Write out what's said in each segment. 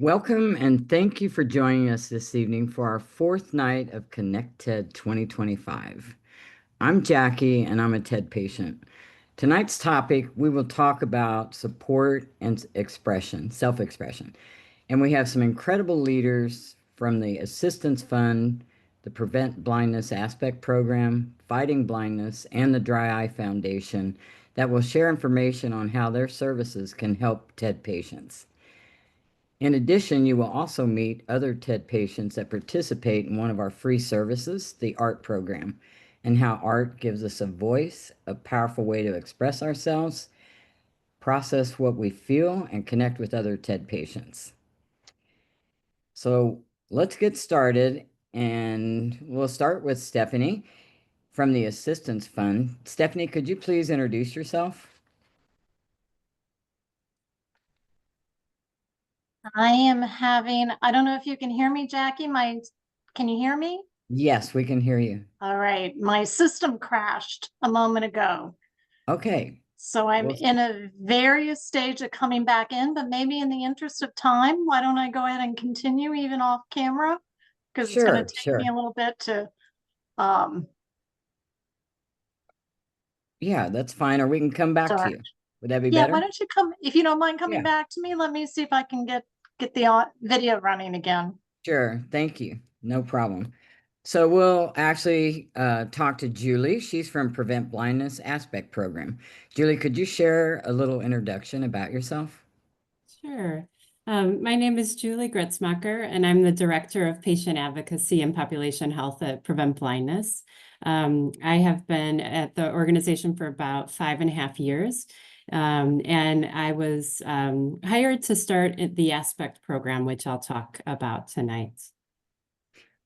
Welcome and thank you for joining us this evening for our fourth night of Connect TED 2025. I'm Jackie and I'm a TED patient. Tonight's topic, we will talk about support and expression, self-expression. And we have some incredible leaders from the Assistance Fund, the Prevent Blindness ASPECT Program, Fighting Blindness, and the Dry Eye Foundation that will share information on how their services can help TED patients. In addition, you will also meet other TED patients that participate in one of our free services, the art program, and how art gives us a voice, a powerful way to express ourselves, process what we feel, and connect with other TED patients. So let's get started, and we'll start with Stephanie from the Assistance Fund. Stephanie, could you please introduce yourself? I don't know if you can hear me, Jackie. Can you hear me? Yes, we can hear you. All right. My system crashed a moment ago. Okay. So I'm Well, in a various stage of coming back in, but maybe in the interest of time, why don't I go ahead and continue even off camera? Because it's going to sure, take me sure. a little bit to, um, Yeah, that's fine. Or we can come back to start. you. Would that be Yeah, why better? don't you come, if you don't mind coming Yeah, back to me, let me see if I can get the video running again. sure. Thank you. No problem. So we'll actually talk to Julie. She's from Prevent Blindness ASPECT Program. Julie, could you share a little introduction about yourself? Sure. My name is Julie Gritzmacher, and I'm the Director of Patient Advocacy and Population Health at Prevent Blindness. I have been at the organization for about 5.5 years, and I was hired to start the ASPECT program, which I'll talk about tonight.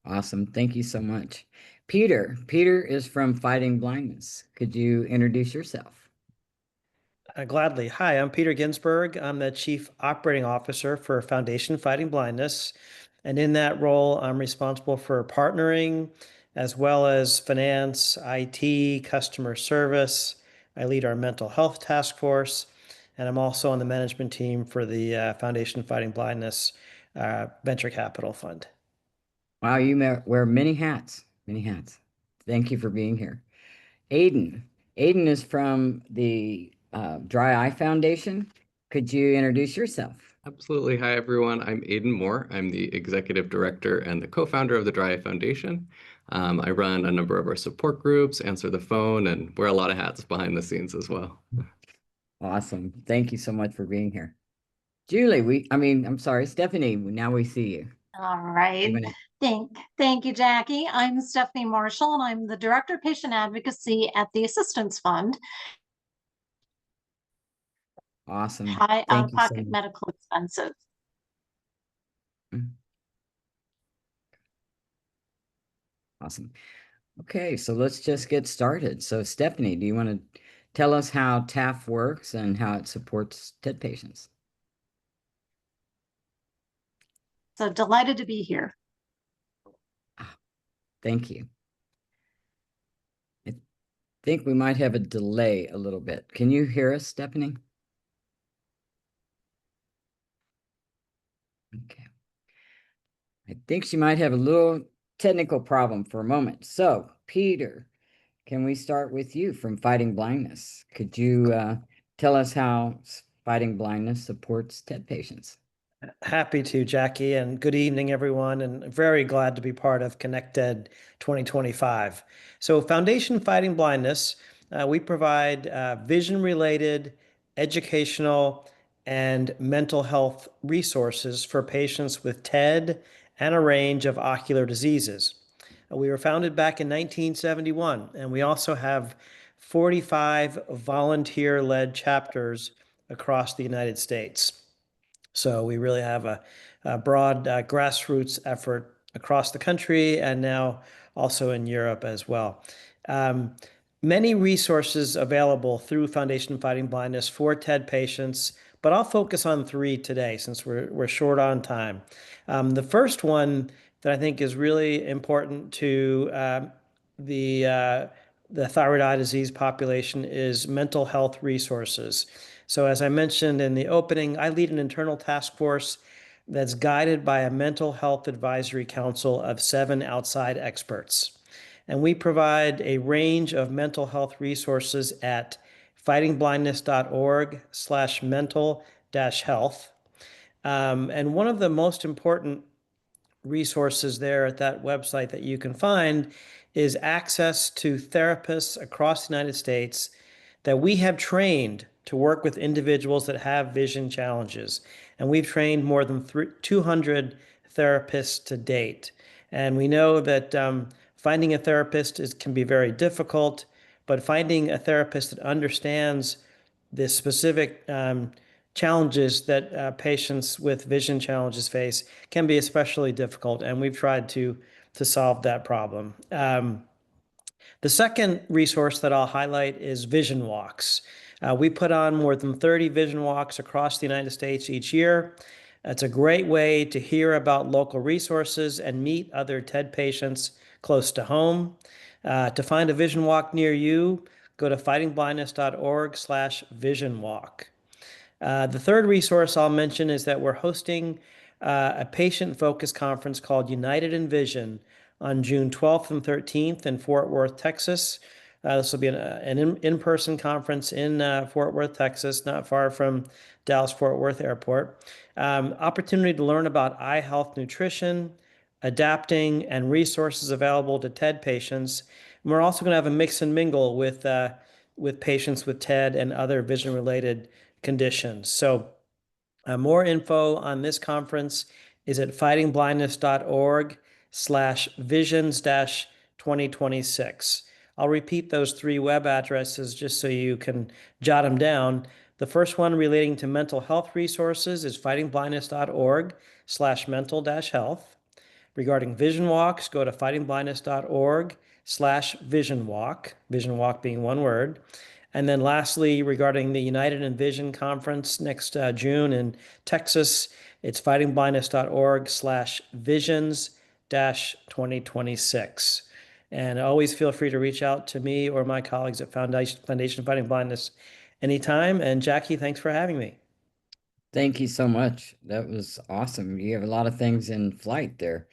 Awesome. Thank you so much. Peter. Peter is from Fighting Blindness. Could you introduce yourself? Gladly. Hi, I'm Peter Ginsberg. I'm the Chief Operating Officer for Foundation Fighting Blindness. And in that role, I'm responsible for partnering as well as finance, IT, customer service. I lead our mental health task force, and I'm also on the management team for the Foundation Fighting Blindness Venture Capital Fund. Wow, you wear many hats, many hats. Thank you for being here. Aiden. Aiden is from the Dry Eye Foundation. Could you introduce yourself? Absolutely. Hi, everyone. I'm Aiden Moore. I'm the executive director and the co-founder of the Dry Eye Foundation. I run a number of our support groups, answer the phone, and wear a lot of hats behind the scenes as well. Awesome. Thank you so much for being here. Julie, I'm sorry, Stephanie, now we see you. All right. Thank you, Jackie. I'm Stephanie Marshall, and I'm the Director of Patient Advocacy at the Assistance Fund. Awesome. High Thank you so out-of-pocket much. medical expenses. Awesome. Okay, so let's just get started. So Stephanie, do you want to tell us how TAF works and how it supports TED patients? So delighted to be here. Thank you. I think we might have a delay a little bit. Can you hear us, Stephanie? Okay. I think she might have a little technical problem for a moment. So, Peter, can we start with you from Fighting Blindness? Could you tell us how Fighting Blindness supports TED patients? Happy to, Jackie, and good evening, everyone, and very glad to be part of Connected 2025. So Foundation Fighting Blindness, we provide vision-related, educational, and mental health resources for patients with TED and a range of ocular diseases. We were founded back in 1971, and we also have 45 volunteer-led chapters across the United States. So we really have a broad grassroots effort across the country and now also in Europe as well. Many resources available through Foundation Fighting Blindness for TED patients, but I'll focus on 3 today since we're short on time. The first one that I think is really important to the thyroid eye disease population is mental health resources. So as I mentioned in the opening, I lead an internal task force that's guided by a mental health advisory council of 7 outside experts. And we provide a range of mental health resources at fightingblindness.org/mental-health. And one of the most important resources there at that website that you can find is access to therapists across the United States that we have trained to work with individuals that have vision challenges. And we've trained more than 200 therapists to date. And we know that finding a therapist can be very difficult, but finding a therapist that understands the specific challenges that patients with vision challenges face can be especially difficult, and we've tried to solve that problem. The second resource that I'll highlight is vision walks. We put on more than 30 vision walks across the United States each year. It's a great way to hear about local resources and meet other TED patients close to home. To find a vision walk near you, go to fightingblindness.org/visionwalk. The third resource I'll mention is that we're hosting a patient-focused conference called United in Vision on June 12th and 13th in Fort Worth, Texas. This will be an in-person conference in Fort Worth, Texas, not far from Dallas-Fort Worth Airport. Opportunity to learn about eye health nutrition, adapting, and resources available to TED patients. And we're also going to have a mix and mingle with patients with TED and other vision-related conditions. So more info on this conference is at fightingblindness.org/visions-2026. I'll repeat those 3 web addresses just so you can jot them down. The first one relating to mental health resources is fightingblindness.org/mental-health. Regarding vision walks, go to fightingblindness.org/visionwalk, vision walk being one word. And then lastly, regarding the United in Vision conference next June in Texas, it's fightingblindness.org/visions-2026. And always feel free to reach out to me or my colleagues at Foundation Fighting Blindness anytime. And Jackie, thanks for having me. Thank you so much. That was awesome. You have a lot of things in flight there.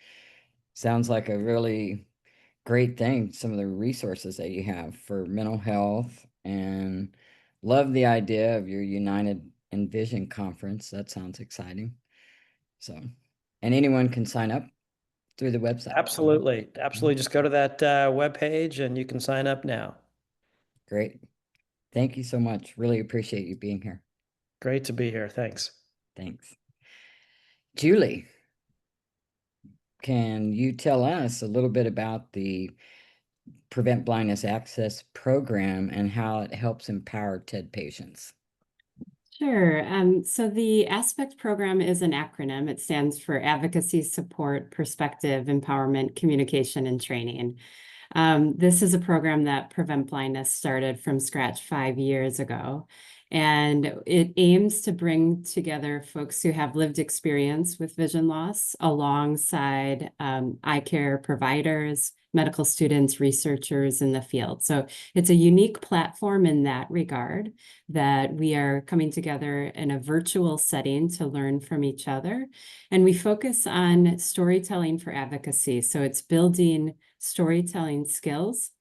Sounds like a really great thing, some of the resources that you have for mental health, and love the idea of your United in Vision conference. That sounds exciting. So, and anyone can sign up through the website. Absolutely. Absolutely. Just go to that webpage and you can sign up now. Great. Thank you so much. Really appreciate you being here. Great to be here. Thanks. Thanks. Julie, can you tell us a little bit about the Prevent Blindness Access Program and how it helps empower TED patients? Sure. So the ASPECT program is an acronym. It stands for Advocacy, Support, Perspective, Empowerment, Communication, and Training. This is a program that Prevent Blindness started from scratch 5 years ago. And it aims to bring together folks who have lived experience with vision loss alongside eye care providers, medical students, researchers in the field. So it's a unique platform in that regard, that we are coming together in a virtual setting to learn from each other. And we focus on storytelling for advocacy. So it's building storytelling skills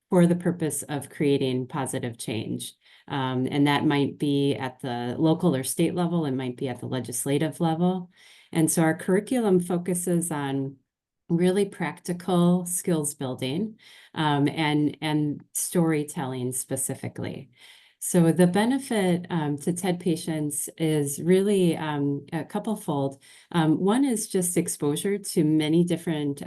for the purpose of creating positive change. And that might be at the local or state level, it might be at the legislative level. And so our curriculum focuses on really practical skills building and storytelling specifically. So the benefit to TED patients is really a couple-fold. One is just exposure to many different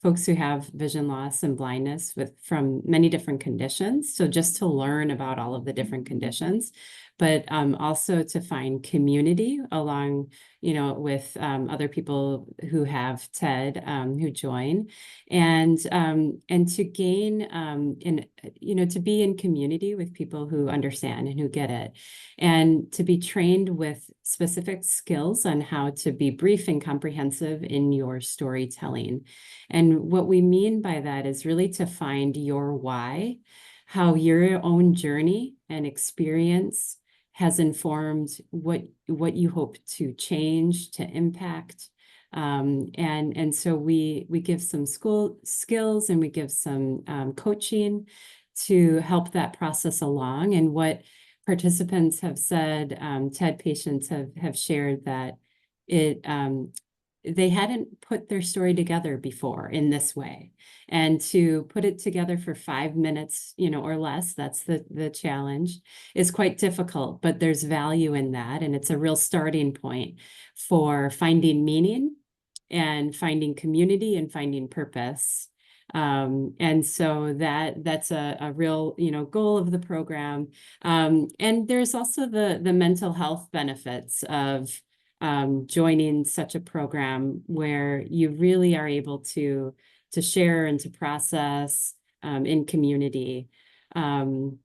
folks who have vision loss and blindness from many different conditions. So just to learn about all of the different conditions, but also to find community along, with other people who have TED who join, and to gain, to be in community with people who understand and who get it, and to be trained with specific skills on how to be brief and comprehensive in your storytelling. And what we mean by that is really to find your why, how your own journey and experience has informed what you hope to change, to impact. And so we give some school skills, and we give some coaching to help that process along. And what participants have said, TED patients have shared that they hadn't put their story together before in this way. And to put it together for 5 minutes, or less, that's the challenge, is quite difficult, but there's value in that. And it's a real starting point for finding meaning and finding community and finding purpose. And so that's a real, goal of the program. And there's also the mental health benefits of joining such a program where you really are able to share and to process in community. And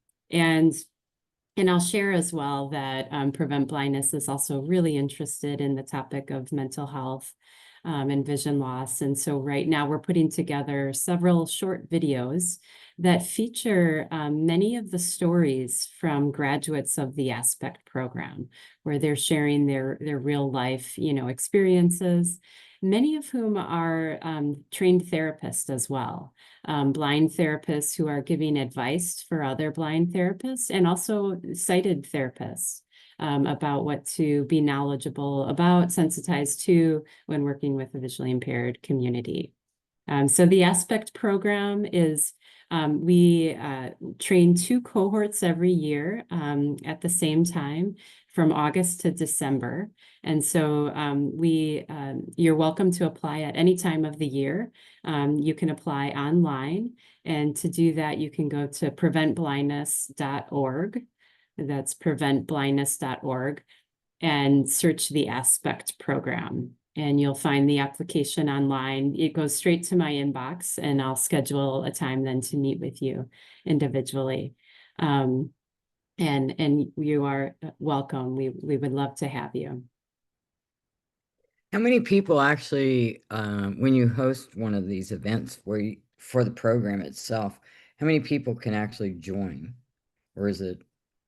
I'll share as well that Prevent Blindness is also really interested in the topic of mental health and vision loss. And so right now we're putting together several short videos that feature many of the stories from graduates of the ASPECT program, where they're sharing their real life, experiences, many of whom are trained therapists as well, blind therapists who are giving advice for other blind therapists, and also sighted therapists about what to be knowledgeable about, sensitized to when working with a visually impaired community. So the ASPECT program is, we train 2 cohorts every year at the same time from August to December. And so you're welcome to apply at any time of the year. You can apply online. And to do that, you can go to preventblindness.org. That's preventblindness.org, and search the ASPECT program. And you'll find the application online. It goes straight to my inbox, and I'll schedule a time then to meet with you individually. And you are welcome. We would love to have you. How many people actually, when you host one of these events for the program itself, how many people can actually join? Or is it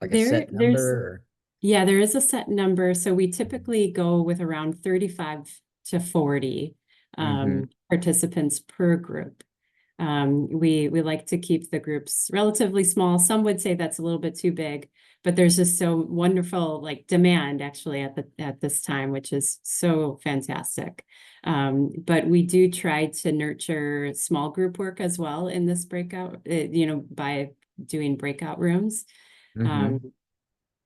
like a set number? Yeah, there is a set number. So we typically go with around 35 to 40 participants per group. We like to keep the groups relatively small. Some would say that's a little bit too big, but there's just so wonderful demand actually at this time, which is so fantastic. But we do try to nurture small group work as well in this breakout, by doing breakout rooms.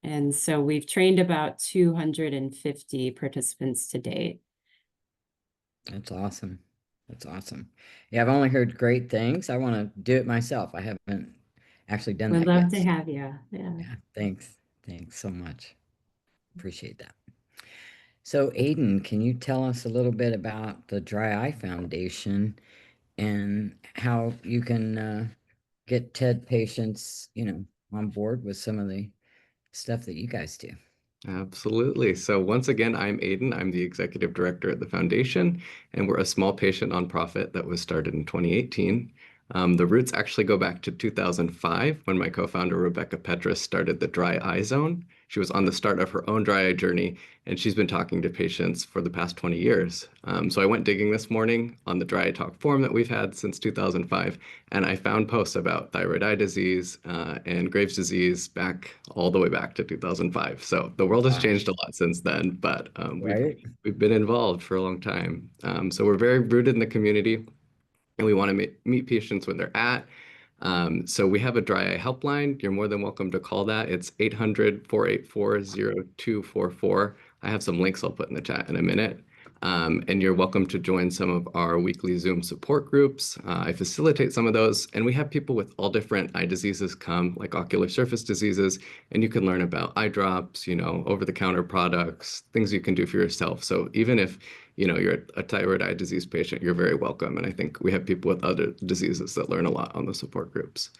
And so we've trained about 250 participants to date. That's awesome. That's awesome. Yeah, I've only heard great things. I want to do it myself. I haven't actually done that We'd yet. love to have you. Yeah. Thanks. Thanks so much. Appreciate that. So Aiden, can you tell us a little bit about the Dry Eye Foundation and how you can get TED patients, on board with some of the stuff that you guys do? Absolutely. So once again, I'm Aiden. I'm the executive director at the foundation, and we're a small patient nonprofit that was started in 2018. The roots actually go back to 2005 when my co-founder Rebecca Petrus started the Dry Eye Zone. She was on the start of her own dry eye journey, and she's been talking to patients for the past 20 years. So I went digging this morning on the Dry Eye Talk forum that we've had since 2005, and I found posts about thyroid eye disease and Graves' disease all the way back to 2005. So the world has changed a lot since then, but we've been involved for a long time. So we're very rooted in the community, and we want to meet patients when they're at. So we have a dry eye helpline. You're more than welcome to call that. It's 800-484-0244. I have some links I'll put in the chat in a minute. And you're welcome to join some of our weekly Zoom support groups. I facilitate some of those, and we have people with all different eye diseases come, like ocular surface diseases, and you can learn about eye drops, over-the-counter products, things you can do for yourself. So even if you're a thyroid eye disease patient, you're very welcome. And I think we have people with other diseases that learn a lot on the support groups.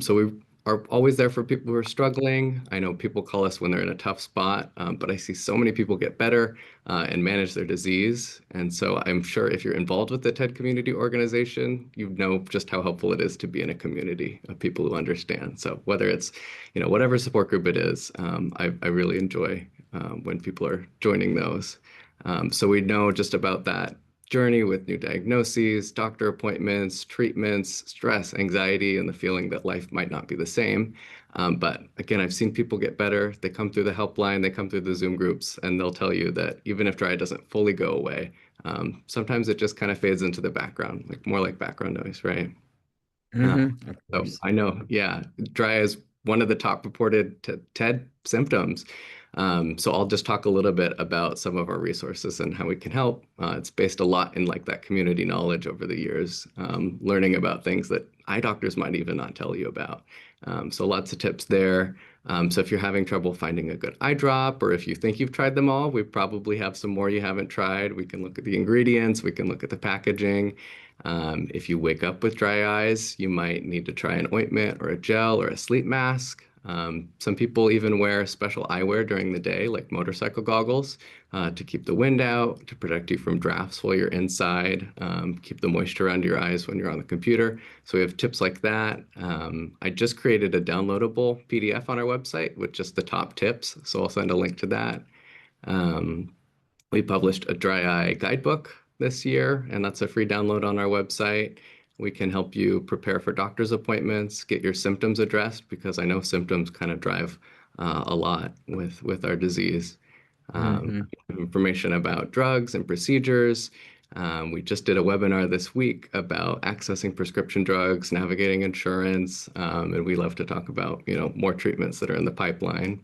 So we are always there for people who are struggling. I know people call us when they're in a tough spot, but I see so many people get better and manage their disease. And so I'm sure if you're involved with the TED community organization, you know just how helpful it is to be in a community of people who understand. So whether it's, whatever support group it is, I really enjoy when people are joining those. So we know just about that journey with new diagnoses, doctor appointments, treatments, stress, anxiety, and the feeling that life might not be the same. But again, I've seen people get better. They come through the helpline, they come through the Zoom groups, and they'll tell you that even if dry eye doesn't fully go away, sometimes it just kind of fades into the background, like more like background noise, right? Of So course. I know, yeah, dry eye is one of the top reported TED symptoms. So I'll just talk a little bit about some of our resources and how we can help. It's based a lot in like that community knowledge over the years, learning about things that eye doctors might even not tell you about. So lots of tips there. So if you're having trouble finding a good eye drop, or if you think you've tried them all, we probably have some more you haven't tried. We can look at the ingredients, we can look at the packaging. If you wake up with dry eyes, you might need to try an ointment or a gel or a sleep mask. Some people even wear special eyewear during the day, like motorcycle goggles, to keep the wind out, to protect you from drafts while you're inside, keep the moisture around your eyes when you're on the computer. So we have tips like that. I just created a downloadable PDF on our website with just the top tips, so I'll send a link to that. We published a dry eye guidebook this year, and that's a free download on our website. We can help you prepare for doctor's appointments, get your symptoms addressed, because I know symptoms kind of drive a lot with our disease. Information about drugs and procedures. We just did a webinar this week about accessing prescription drugs, navigating insurance, and we love to talk about, more treatments that are in the pipeline.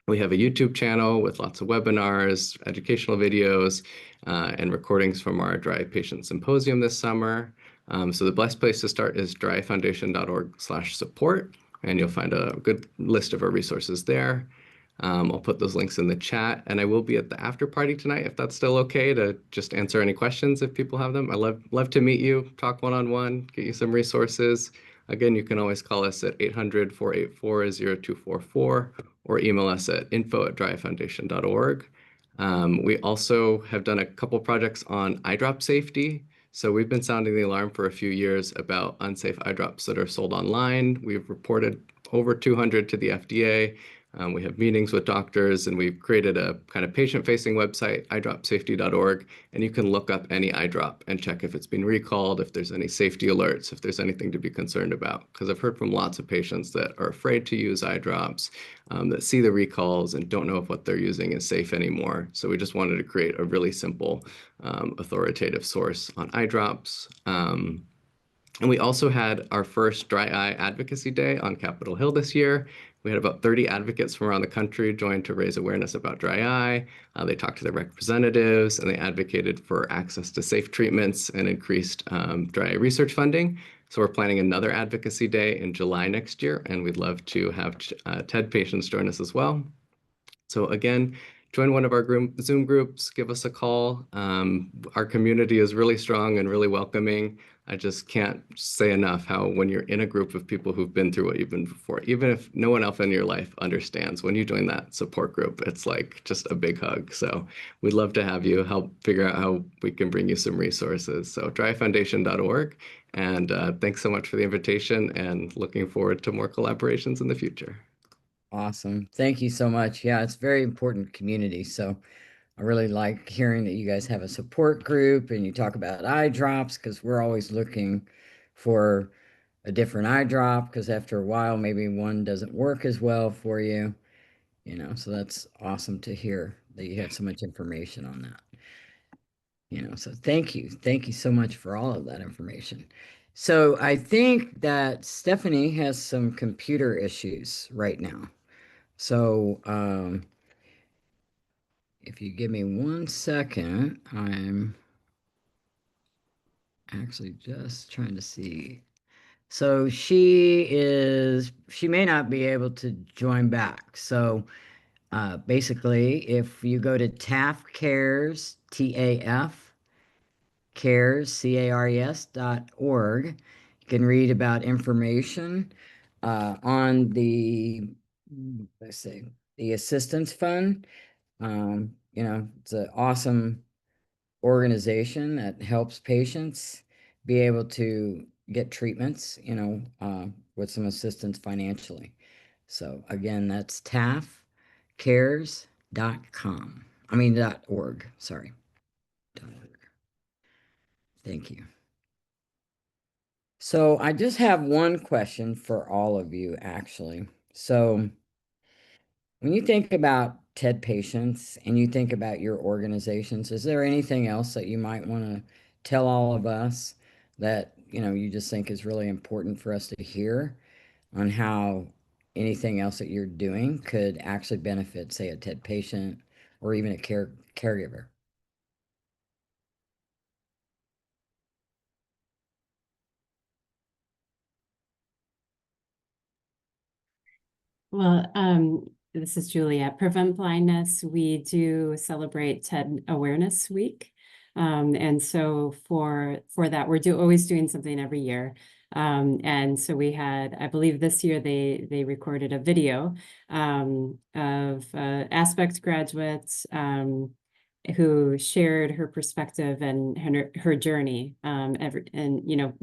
We have a YouTube channel with lots of webinars, educational videos, and recordings from our dry eye patient symposium this summer. So the best place to start is dryeyefoundation.org/support, and you'll find a good list of our resources there. I'll put those links in the chat, and I will be at the after party tonight if that's still okay to just answer any questions if people have them. I love to meet you, talk one-on-one, get you some resources. Again, you can always call us at 800-484-0244 or email us at info@dryeyefoundation.org. We also have done a couple projects on eye drop safety. So we've been sounding the alarm for a few years about unsafe eye drops that are sold online. We've reported over 200 to the FDA. We have meetings with doctors, and we've created a kind of patient-facing website, eyedropsafety.org, and you can look up any eye drop and check if it's been recalled, if there's any safety alerts, if there's anything to be concerned about. Because I've heard from lots of patients that are afraid to use eye drops, that see the recalls and don't know if what they're using is safe anymore. So we just wanted to create a really simple, authoritative source on eye drops. And we also had our first Dry Eye Advocacy Day on Capitol Hill this year. We had about 30 advocates from around the country join to raise awareness about dry eye. They talked to their representatives, and they advocated for access to safe treatments and increased dry eye research funding. So we're planning another advocacy day in July next year, and we'd love to have TED patients join us as well. So again, join one of our Zoom groups, give us a call. Our community is really strong and really welcoming. I just can't say enough how when you're in a group of people who've been through what you've been before, even if no one else in your life understands, when you join that support group, it's like just a big hug. So we'd love to have you help figure out how we can bring you some resources. So dryeyefoundation.org. And thanks so much for the invitation, and looking forward to more collaborations in the future. Awesome. Thank you so much. Yeah, it's very important community. So I really like hearing that you guys have a support group and you talk about eye drops, because we're always looking for a different eye drop, because after a while, maybe one doesn't work as well for you, so that's awesome to hear that you have so much information on that. So thank you. Thank you so much for all of that information. So I think that Stephanie has some computer issues right now. So, if you give me 1 second, I'm actually just trying to see. So she may not be able to join back. So basically, if you go to TAF Cares, TAF Cares, CARES.org, you can read about information on the, let's see, the Assistance Fund. It's an awesome organization that helps patients be able to get treatments, with some assistance financially. So again, that's tafcares.com. .org, sorry. .org. Thank you. So I just have one question for all of you, actually. So when you think about TED patients and you think about your organizations, is there anything else that you might want to tell all of us that, you just think is really important for us to hear on how anything else that you're doing could actually benefit, say, a TED patient or even a caregiver? Well, this is Julia. Prevent Blindness, we do celebrate TED Awareness Week. And so for that, we're always doing something every year. And so we had, I believe this year they recorded a video of Aspect graduates who shared her perspective and her journey,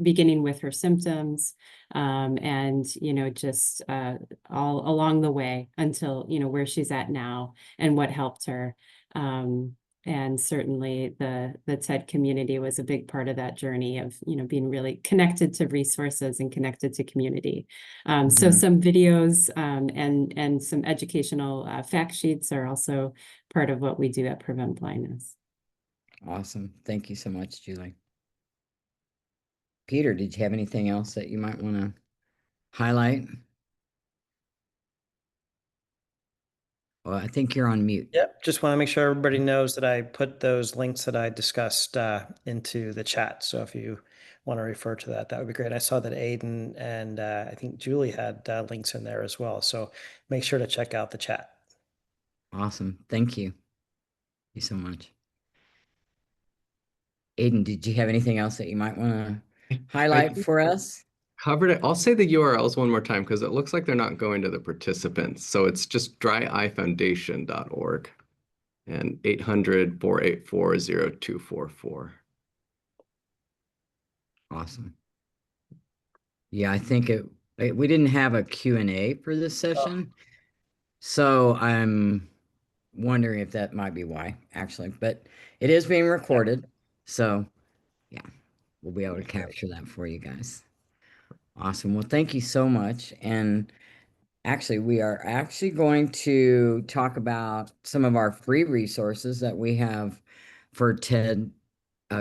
beginning with her symptoms, and just all along the way until where she's at now and what helped her. And certainly the TED community was a big part of that journey of being really connected to resources and connected to community. So some videos and some educational fact sheets are also part of what we do at Prevent Blindness. Awesome. Thank you so much, Julie. Peter, did you have anything else that you might want to highlight? Well, I think you're on mute. Yep, just want to make sure everybody knows that I put those links that I discussed into the chat. So if you want to refer to that, that would be great. I saw that Aiden and I think Julie had links in there as well. So make sure to check out the chat. Awesome. Thank you. Thank you so much. Aiden, did you have anything else that you might want to highlight for us? Covered it. I'll say the URLs one more time because it looks like they're not going to the participants. So it's just dryeyefoundation.org and 800-484-0244. Awesome. Yeah, I think we didn't have a Q&A for this session. So I'm wondering if that might be why, actually. But it is being recorded. So yeah, we'll be able to capture that for you guys. Awesome. Well, thank you so much. And actually, we are actually going to talk about some of our free resources that we have for TED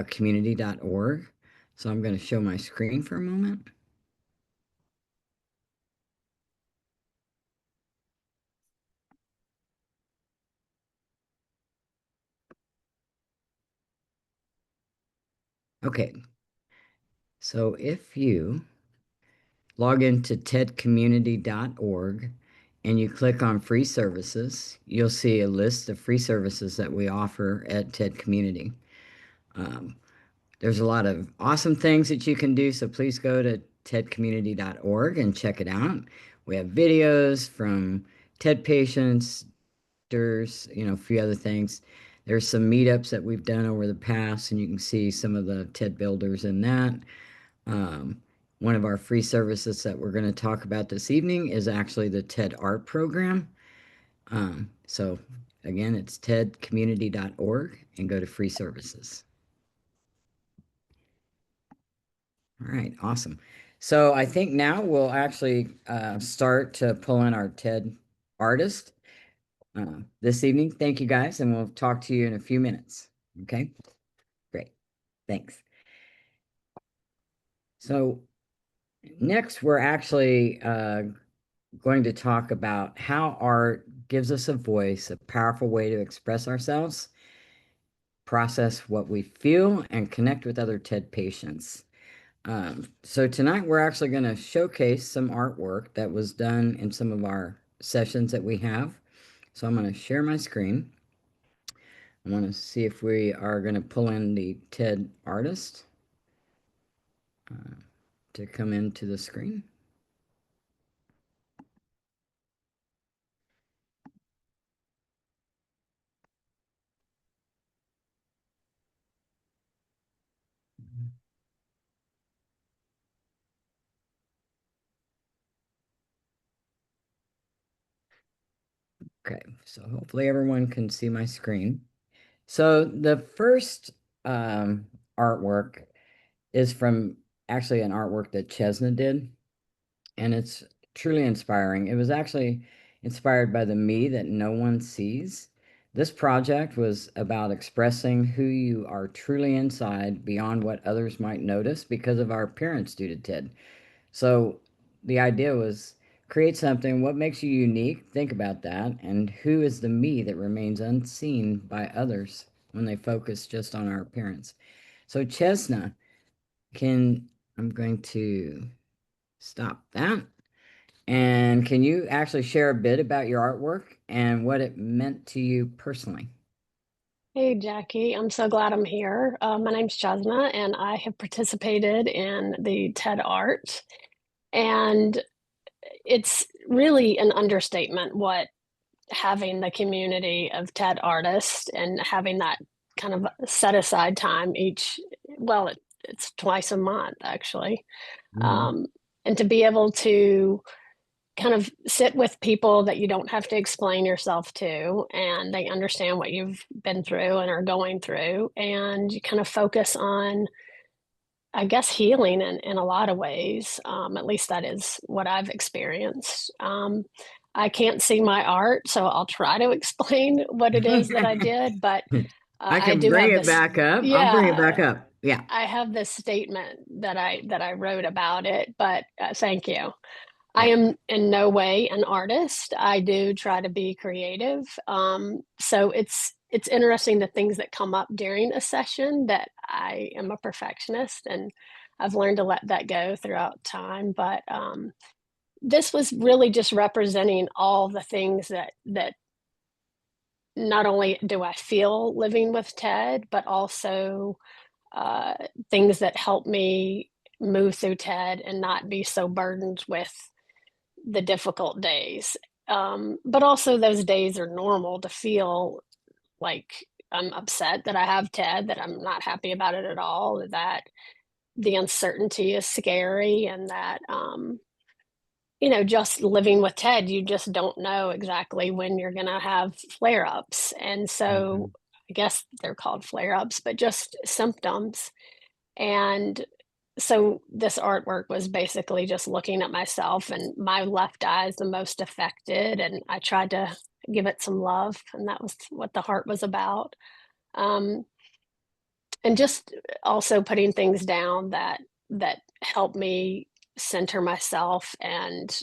community.org. So I'm going to show my screen for a moment. Okay. So if you log into tedcommunity.org and you click on free services, you'll see a list of free services that we offer at TED Community. There's a lot of awesome things that you can do, so please go to tedcommunity.org and check it out. We have videos from TED patients, there's, a few other things. There's some meetups that we've done over the past, and you can see some of the TED builders in that. One of our free services that we're going to talk about this evening is actually the TED Art Program. So again, it's tedcommunity.org and go to free services. All right, awesome. So I think now we'll actually start to pull in our TED artist this evening. Thank you guys, and we'll talk to you in a few minutes. Okay, great. Thanks. So next, we're actually going to talk about how art gives us a voice, a powerful way to express ourselves, process what we feel, and connect with other TED patients. So tonight we're actually going to showcase some artwork that was done in some of our sessions that we have. So I'm going to share my screen. I want to see if we are going to pull in the TED artist to come into the screen. Okay, so hopefully everyone can see my screen. So the first artwork is from actually an artwork that Chesna did, and it's truly inspiring. It was actually inspired by the me that no one sees. This project was about expressing who you are truly inside beyond what others might notice because of our appearance due to TED. So the idea was create something, what makes you unique? Think about that. And who is the me that remains unseen by others when they focus just on our appearance? So Chesna, can I'm going to stop that. And can you actually share a bit about your artwork and what it meant to you personally? Hey, Jackie, I'm so glad I'm here. My name's Jasna, and I have participated in the TED Art. And it's really an understatement what having the community of TED artists and having that kind of set aside time it's twice a month actually. Mhm. Um, and to be able to kind of sit with people that you don't have to explain yourself to, and they understand what you've been through and are going through, and you kind of focus on, I guess, healing in a lot of ways. At least that is what I've experienced. I can't see my art, so I'll try to explain what it is that I did, but I I can do bring have it this. back up. I'll bring it back Yeah, up. Yeah. I have this statement that I wrote about it, but thank you. I Yeah. am in no way an artist. I do try to be creative. So it's interesting the things that come up during a session that I am a perfectionist, and I've learned to let that go throughout time. But this was really just representing all the things that not only do I feel living with TED, but also uh, things that help me move through TED and not be so burdened with the difficult days. But also those days are normal to feel like I'm upset that I have TED, that I'm not happy about it at all, that the uncertainty is scary, and that, just living with TED, you just don't know exactly when you're going to have flare ups. And so Mhm. I guess they're called flare ups, but just symptoms. And so this artwork was basically just looking at myself, and my left eye is the most affected, and I tried to give it some love, and that was what the heart was about. Um, and just also putting things down that help me center myself and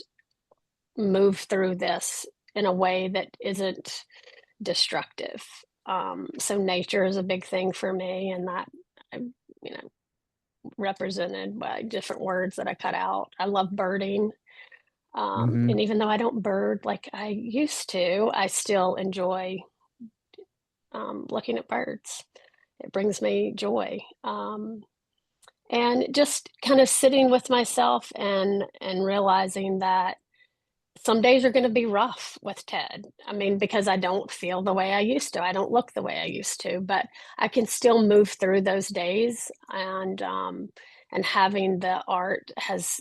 move through this in a way that isn't destructive. So nature is a big thing for me, and that I, you know, represented by different words that I cut out. I love birding. And Mhm. even though I don't bird like I used to, I still enjoy looking at birds. It brings me joy. And just kind of sitting with myself and realizing that some days are going to be rough with TED. I mean, because I don't feel the way I used to. I don't look the way I used to, but I can still move through those days. And having the art has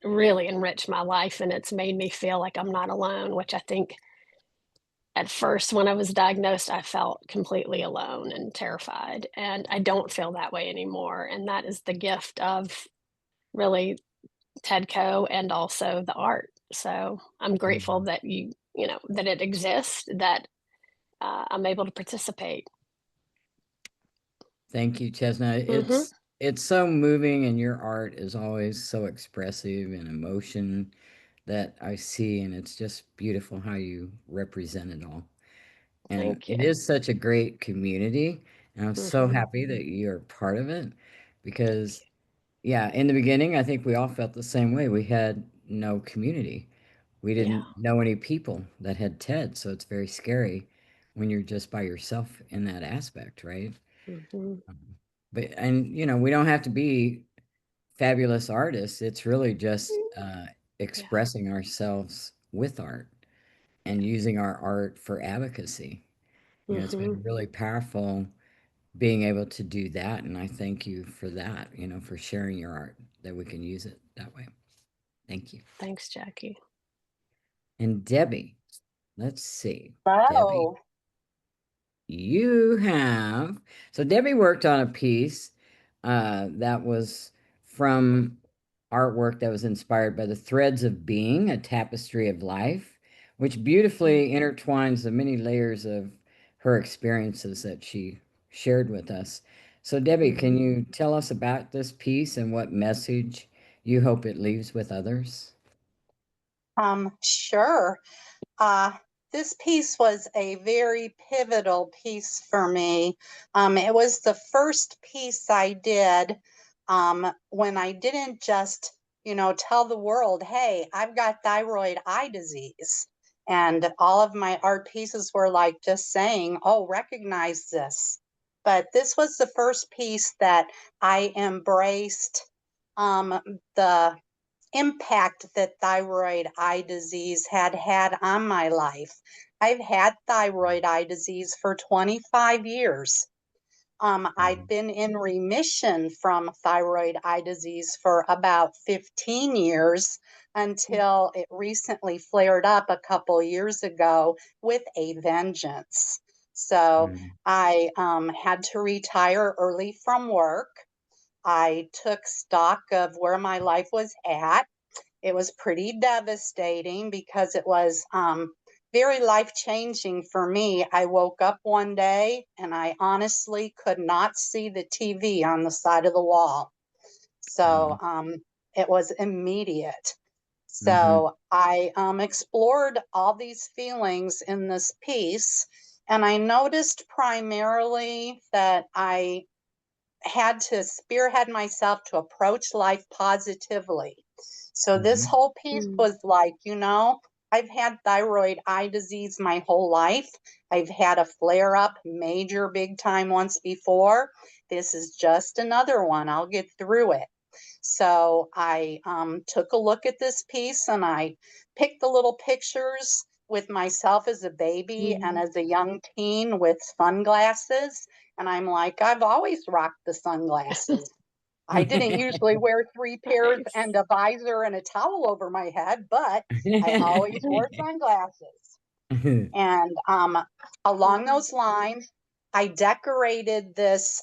really enriched my life, and it's made me feel like I'm not alone, which I think at first when I was diagnosed, I felt completely alone and terrified. And I don't feel that way anymore. And that is the gift of really TEDCO and also the art. So I'm grateful Mhm. that that it exists, that I'm able to participate. Thank you, Chestnut. Hmm. It's so moving, and your art is always so expressive and emotion that I see, and it's just beautiful how you represent it all. And Thank you. it is such a great community, and I'm so Hmm. happy that you're part of it because, yeah, in the beginning, I think we all felt the same way. We had no community. We Yeah. didn't know any people that had TED, so it's very scary when you're just by yourself in that aspect, right? Hmm. But and we don't have to be fabulous artists. It's really just Yeah. expressing ourselves with art and using our art for advocacy. It's Hmm. been really powerful being able to do that. And I thank you for that, for sharing your art, that we can use it that way. Thank you. Thanks, Jackie. And Debbie, let's see. Wow. Debbie, so Debbie worked on a piece that was from artwork that was inspired by the threads of being, a tapestry of life, which beautifully intertwines the many layers of her experiences that she shared with us. So Debbie, can you tell us about this piece and what message you hope it leaves with others? Sure. This piece was a very pivotal piece for me. It was the first piece I did when I didn't just, tell the world, hey, I've got thyroid eye disease. And all of my art pieces were like just saying, oh, recognize this. But this was the first piece that I embraced the impact that thyroid eye disease had on my life. I've had thyroid eye disease for 25 years. I'd been in remission from thyroid eye disease for about 15 years until it recently flared up a couple years ago with a vengeance. So I had to retire early from work. I took stock of where my life was at. It was pretty devastating because it was very life-changing for me. I woke up one day and I honestly could not see the TV on the side of the wall. So it was immediate. So I explored all these feelings in this piece, and I noticed primarily that I had to spearhead myself to approach life positively. So this whole piece was like, I've had thyroid eye disease my whole life. I've had a flare up, major, big time once before. This is just another one. I'll get through it. So I took a look at this piece and I picked the little pictures with myself as a baby and as a young teen with sunglasses. And I'm like, I've always rocked the sunglasses. I didn't usually wear 3 pairs Nice. and a visor and a towel over my head, but I always wore sunglasses. And along those lines, I decorated this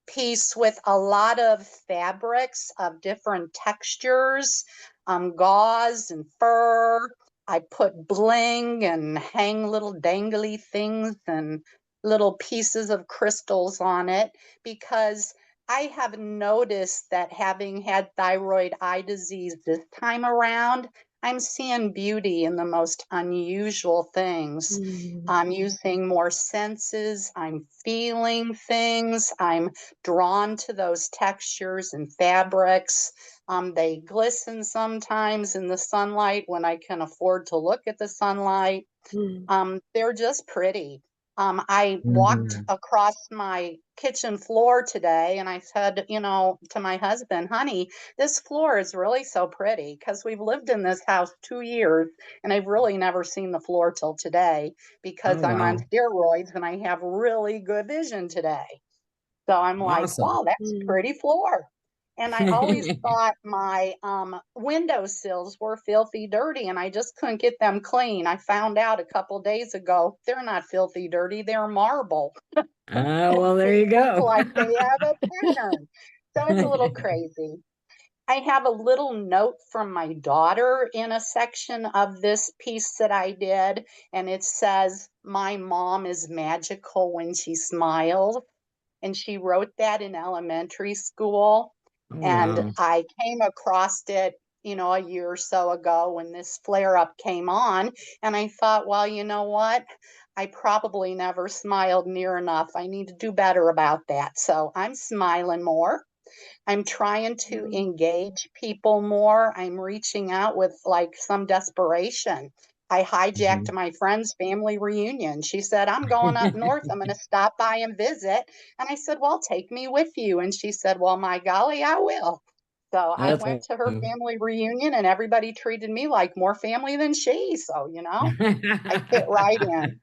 piece with a lot of fabrics of different textures, gauze and fur. I put bling and hang little dangly things and little pieces of crystals on it because I have noticed that having had thyroid eye disease this time around, I'm seeing beauty in the most unusual things. I'm using more senses. I'm feeling things. I'm drawn to those textures and fabrics. They glisten sometimes in the sunlight when I can afford to look at the sunlight. They're just pretty. I walked across my kitchen floor today and I said, to my husband, honey, this floor is really so pretty because we've lived in this house 2 years and I've really never seen the floor till today because Oh, I'm on wow. steroids and I have really good vision today. So I'm like, Awesome. wow, that's a pretty floor. And I always thought my windowsills were filthy dirty and I just couldn't get them clean. I found out a couple days ago they're not filthy dirty, they're marble. Well, there you It looks go. like they have a pattern. So it's a little crazy. I have a little note from my daughter in a section of this piece that I did, and it says, my mom is magical when she smiles. And she wrote that in elementary school. Oh, And wow. I came across it, a year or so ago when this flare up came on. And I thought, well, you know what? I probably never smiled near enough. I need to do better about that. So I'm smiling more. I'm trying to engage people more. I'm reaching out with like some desperation. I hijacked my friend's family reunion. She said, I'm going up north. I'm going to stop by and visit. And I said, well, take me with you. And she said, well, my golly, I will. So I That's went to her awesome. family reunion and everybody treated me like more family than she. So, I fit right in.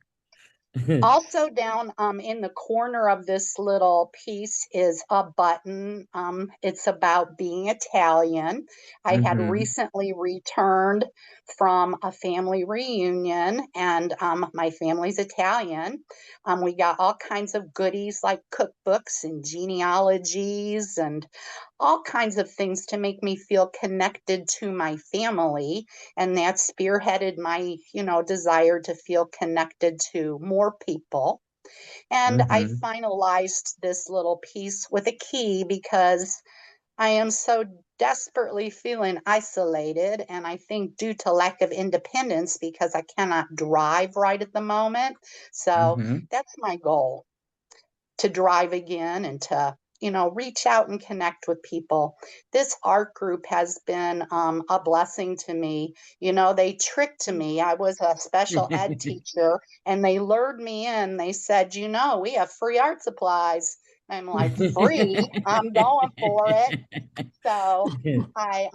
Also down in the corner of this little piece is a button. It's about being Italian. I had recently returned from a family reunion, and my family's Italian. We got all kinds of goodies like cookbooks and genealogies and all kinds of things to make me feel connected to my family. And that spearheaded my, desire to feel connected to more people. And I finalized this little piece with a key because I am so desperately feeling isolated. And I think due to lack of independence, because I cannot drive right at the moment. So that's my goal, to drive again and to reach out and connect with people. This art group has been a blessing to me. They tricked me. I was a special ed teacher, and they lured me in. They said, we have free art supplies. I'm like, free? I'm going for it. So I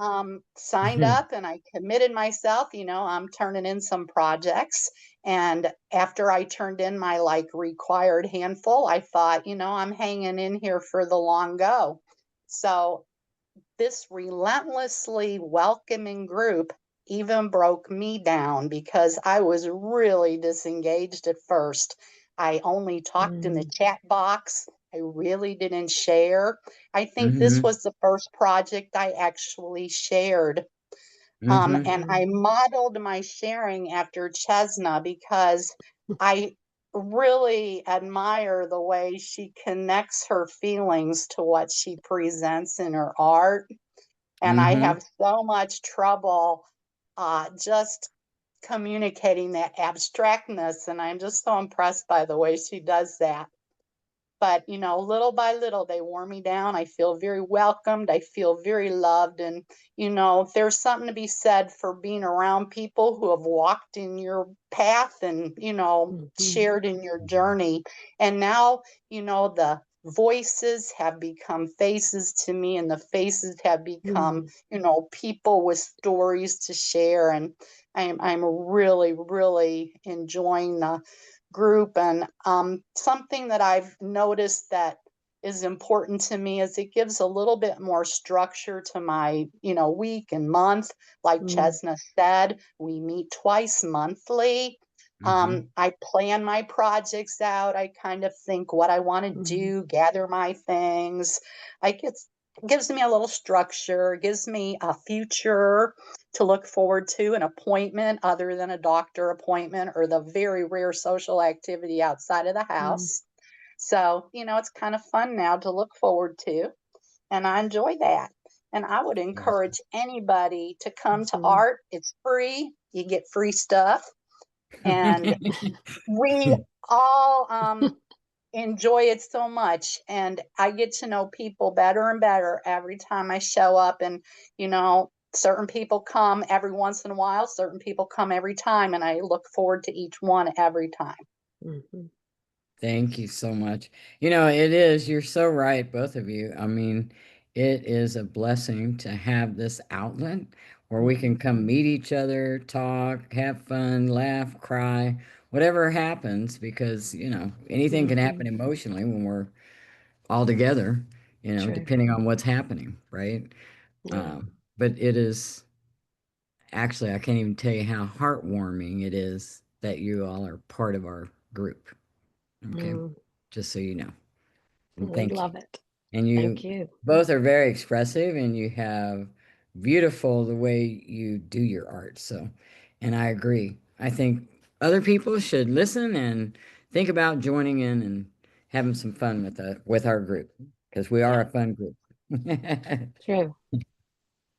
signed up and I committed myself. I'm turning in some projects. And after I turned in my required handful, I thought, I'm hanging in here for the long go. So this relentlessly welcoming group even broke me down because I was really disengaged at first. I only talked in the chat box. I really didn't share. I think this was the first project I actually shared. And I modeled my sharing after Chesna because I really admire the way she connects her feelings to what she presents in her art. And I have so much trouble just communicating that abstractness. And I'm just so impressed by the way she does that. But, little by little, they wore me down. I feel very welcomed. I feel very loved. And, there's something to be said for being around people who have walked in your path and, shared in your journey. And now, the voices have become faces to me, and the faces have become, people with stories to share. And I'm really, really enjoying the group. And something that I've noticed that is important to me is it gives a little bit more structure to my, week and month. Like Chesna said, we meet twice monthly. I plan my projects out. I kind of think what I want to do, gather my things. It gives me a little structure, gives me a future to look forward to, an appointment other than a doctor appointment or the very rare social activity outside of the house. So, it's kind of fun now to look forward to, and I enjoy that. And I would encourage anybody to come to art. It's free. You get free stuff. And we all enjoy it so much. And I get to know people better and better every time I show up. And, certain people come every once in a while, certain people come every time, and I look forward to each one every time. Thank you so much. It is, you're so right, both of you. I mean, it is a blessing to have this outlet where we can come meet each other, talk, have fun, laugh, cry, whatever happens, because, anything can happen emotionally when we're all together, depending on what's happening, right? But it is actually, I can't even tell you how heartwarming it is that you all are part of our group. Okay. Just so you know. And We thank you. love it. And Thank you. both are very expressive, and you have beautiful the way you do your art. So, and I agree. I think other people should listen and think about joining in and having some fun with our group, because we are a fun group. True.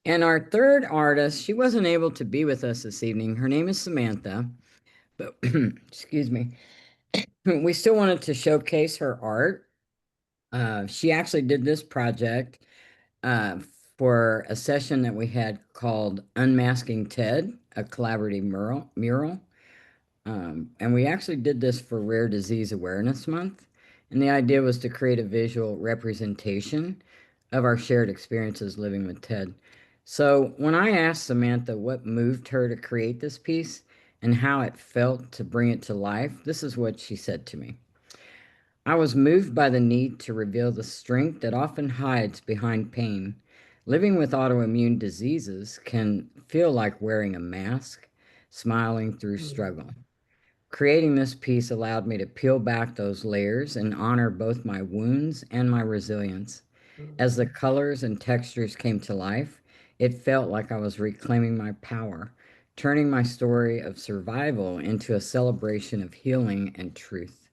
And our third artist, she wasn't able to be with us this evening. Her name is Samantha, but excuse me. We still wanted to showcase her art. She actually did this project uh, for a session that we had called Unmasking Ted, a collaborative mural. And we actually did this for Rare Disease Awareness Month. And the idea was to create a visual representation of our shared experiences living with TED. So when I asked Samantha what moved her to create this piece, and how it felt to bring it to life, this is what she said to me. I was moved by the need to reveal the strength that often hides behind pain. Living with autoimmune diseases can feel like wearing a mask, smiling through struggle. Creating this piece allowed me to peel back those layers and honor both my wounds and my resilience. As the colors and textures came to life, it felt like I was reclaiming my power, turning my story of survival into a celebration of healing and truth.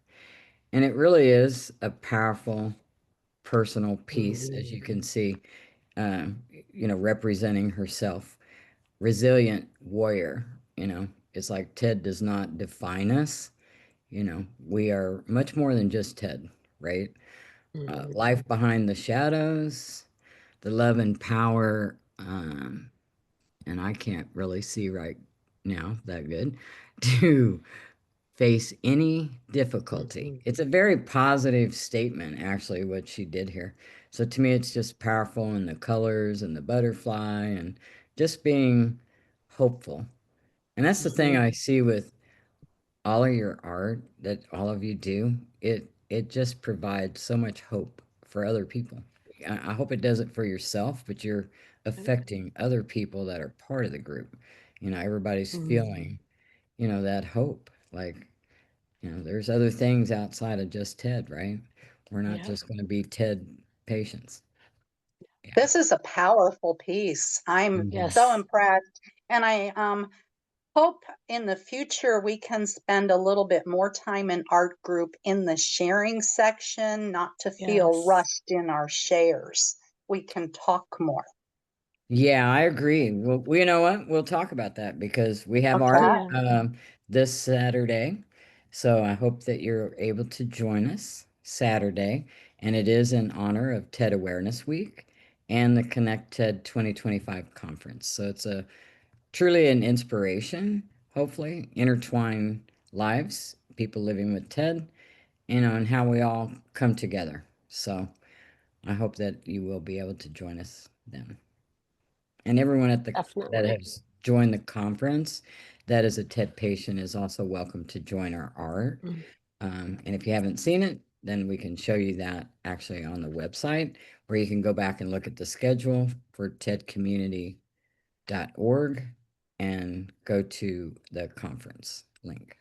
And it really is a powerful personal piece, as you can see, um, representing herself. Resilient warrior, it's like Ted does not define us. We are much more than just Ted, right? Life behind the shadows, the love and power, and I can't really see right now that good, to face any difficulty. It's a very positive statement, actually, what she did here. So to me, it's just powerful, and the colors and the butterfly and just being hopeful. And that's the thing I see with all of your art that all of you do. It just provides so much hope for other people. I hope it does it for yourself, but you're affecting other people that are part of the group. Everybody's feeling, that hope. Like, there's other things outside of just TED, right? We're not just going to be TED patients. Yeah. This is a powerful piece. I'm so Yes. impressed. And I hope in the future we can spend a little bit more time in art group in the sharing section, not to feel Yes. rushed in our shares. We can talk more. Yeah, I agree. Well, you know what? We'll talk about that because we have art Okay. Yeah. this Saturday. So I hope that you're able to join us Saturday. And it is in honor of TED Awareness Week and the Connect TED 2025 conference. So it's a truly an inspiration, hopefully, intertwine lives, people living with TED, and how we all come together. So I hope that you will be able to join us then. And everyone that Definitely. has joined the conference that is a TED patient is also welcome to join our art. And if you haven't seen it, then we can show you that actually on the website, where you can go back and look at the schedule for tedcommunity.org and go to the conference link.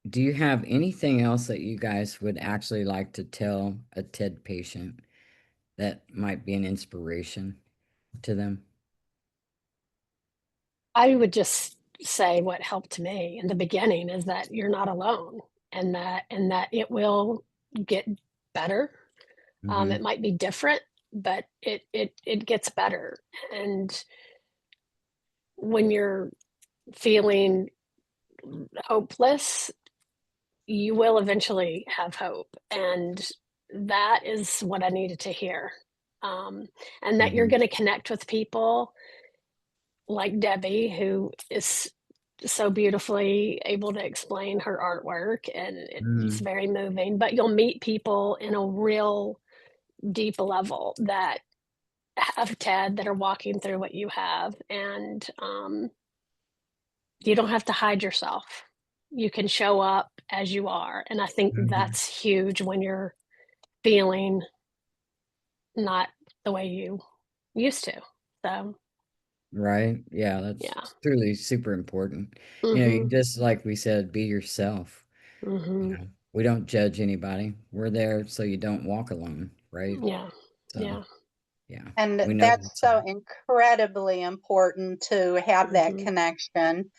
Do you have anything else that you guys would actually like to tell a TED patient that might be an inspiration to them? I would just say what helped me in the beginning is that you're not alone, and that it will get better. Mm-hmm. It might be different, but it gets better. And when you're feeling hopeless, you will eventually have hope. And that is what I needed to hear. And that you're Mm-hmm. going to connect with people like Debbie, who is so beautifully able to explain her artwork, and it's Mm-hmm. very moving. But you'll meet people in a real deep level that have TED, that are walking through what you have, and you don't have to hide yourself. You can show up as you are, and I think Mm-hmm. that's huge when you're feeling not the way you used to. So, Right. Yeah, that's yeah. truly super important. You Mhm. just like we said, be yourself. Mhm. We don't judge anybody. We're there so you don't walk alone, right? Yeah. So, Yeah. yeah, And we know that's what's so up. incredibly important to have that Mhm. connection.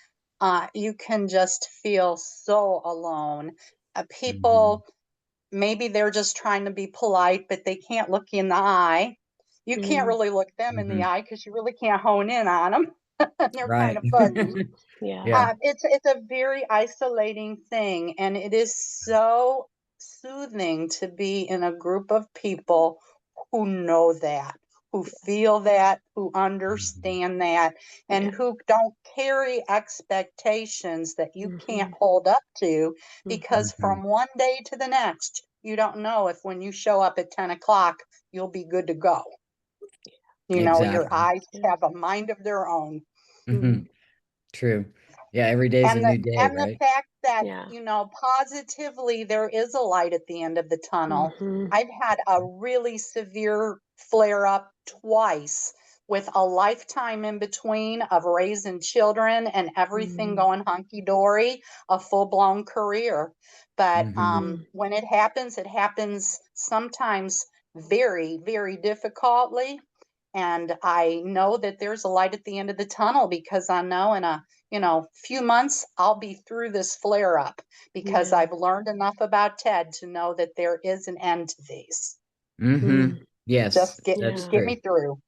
You can just feel so alone. Mm-hmm. People, maybe they're just trying to be polite, but they can't look you in the eye. You can't Mhm. really look them in the Mm-hmm. eye because you really can't hone in on them. They're kind Right. of fuzzy. Yeah. Yeah. It's a very isolating thing, and it is so soothing to be in a group of people who know that, who feel that, who Mhm. understand that, Yeah. and who don't carry expectations that you can't Mhm. hold up to, Mhm. because Mhm. from one day to the next, you don't know if when you show up at 10 o'clock, you'll be good to go. Your Exactly. eyes Yeah. have a mind of their own. Mhm. Mhm. True. Yeah, every day is a And the new day, and the right? fact that, Yeah. positively there is a light at the end of the tunnel. Mhm. I've had a really severe flare up twice with a lifetime in between of raising children and everything Mm. going hunky dory, a full blown career. But Mhm. when it happens sometimes very, very difficultly. And I know that there's a light at the end of the tunnel because I know in a few months, I'll be through this flare up because Yeah. I've learned enough about TED to know that there is an end to these. Mm-hmm. Mm. Yes, Just get that's Yeah. get true. me through. Yep.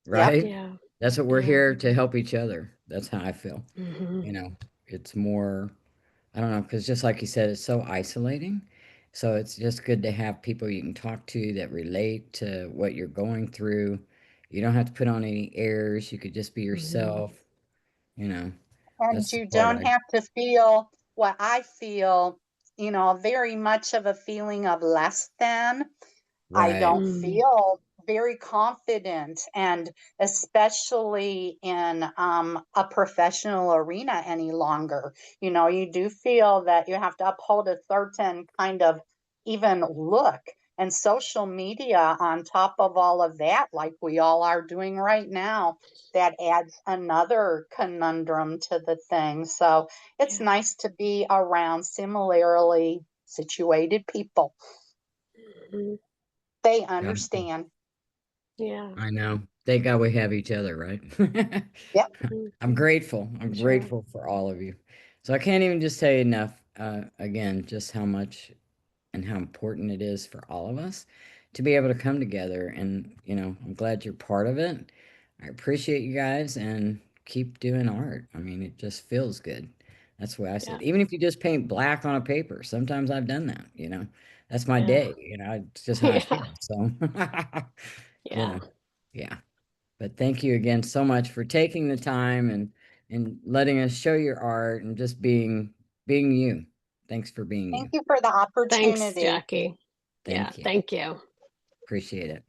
Right? Yeah. That's what we're Yeah. here to help each other. That's how I feel. Mhm. You know, it's more, I don't know, because just like you said, it's so isolating. So it's just good to have people you can talk to that relate to what you're going through. You don't have to put on any airs. You could just be Mhm. yourself. You know, And that's the you part don't I, have to feel what I feel, very much of a feeling of less than. I right. don't Mm. feel very confident, and especially in a professional arena any longer. You do feel that you have to uphold a certain kind of even look. And social media, on top of all of that, like we all are doing right now, that adds another conundrum to the thing. So it's Yeah. nice to be around similarly situated people. Mhm. They Gotcha. understand. Yeah. I know. Thank God we have each other, right? Yep. I'm Mhm. grateful. For I'm sure. grateful for all of you. So I can't even just say enough, again, just how much and how important it is for all of us to be able to come together. And, I'm glad you're part of it. I appreciate you guys and keep doing art. I mean, it just feels good. That's what I Yeah. said. Even if you just paint black on a paper, sometimes I've done that. That's my Yeah. day, it's just how I Yeah. feel. So, you Yeah. know, yeah. But thank you again so much for taking the time and letting us show your art and just being you. Thanks for being Thank you. you for the Thanks, opportunity. Jackie. Yeah. Thank you. Thank you. Appreciate it.